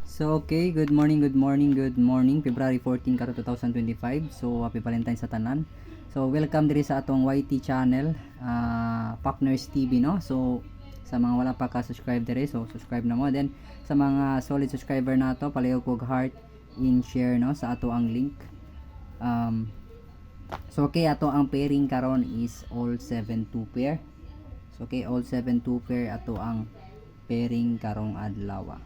So okay, good morning, good morning, good morning. February 14 karon 2025. So happy Valentine's sa tanan. So welcome diri sa atong YT channel, Partners TV, no. So sa mga wala pa ka-subscribe diri, so subscribe na mo. Then sa mga solid subscriber nato, palihog kog heart in share, no, sa ato ang link. So okay, ato ang pairing karon is all 7-2 pair. So okay, all 7-2 pair ato ang pairing karong adlaw.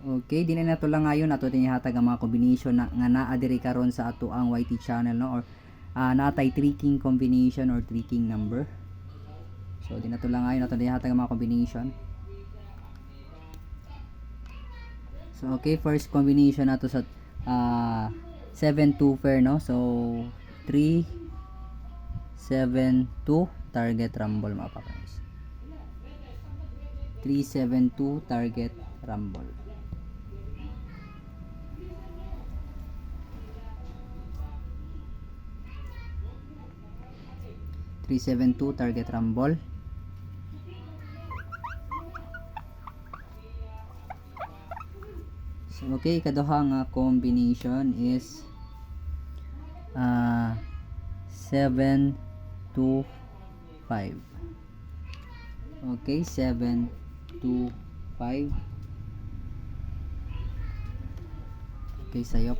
Okay, din na nato lang ngayon ato din hatag ang mga combination na nga naa diri karon sa ato ang YT channel, no, or natay tricking combination or tricking number. So din nato lang ngayon ato din hatag ang mga combination. So okay, first combination nato sa 7-2 pair, no. So 3-7-2 target rumble, mga papas. 3-7-2 target rumble. 3-7-2 target rumble. So okay, ikaduha nga combination is 7-2-5. Okay, 7-2-5. Okay, sayop.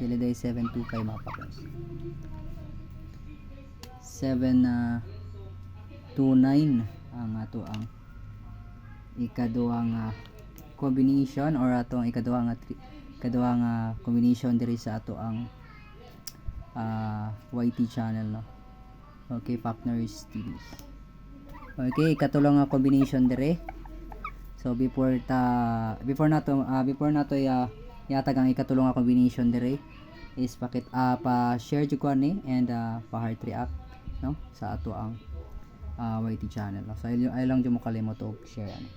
Dili day 7-2-5, mga papas. 7-2-9 ang ato ang ikaduha nga combination, or ato ang ikaduha nga combination diri sa ato ang YT channel, no. Okay, Partners TV. Okay, ikatulong nga combination diri. So before nato yatag ang ikatulong nga combination diri is pa-share jud ko ni and pa-heart react, no, sa ato ang YT channel, no? So ay lang jud mo kalimot og share, ano.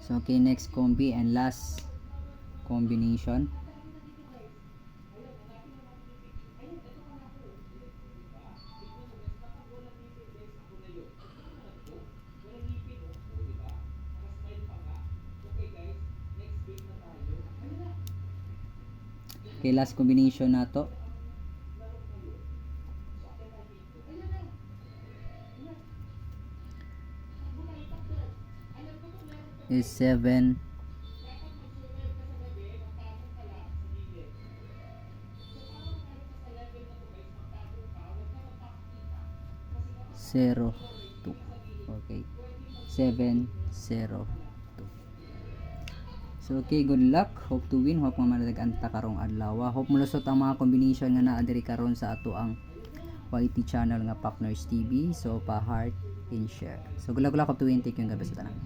So okay, next combi and last combination. Okay, last combination nato is 7 0 2. Okay, 7-0-2. So okay, good luck, hope to win, hope mamanaganta karong adlaw. Hope mulusot ang mga combination nga naa diri karon sa ato ang YT channel nga Partners TV. So pa heart and share. So gula hope to win, take yung gabi sa tanan.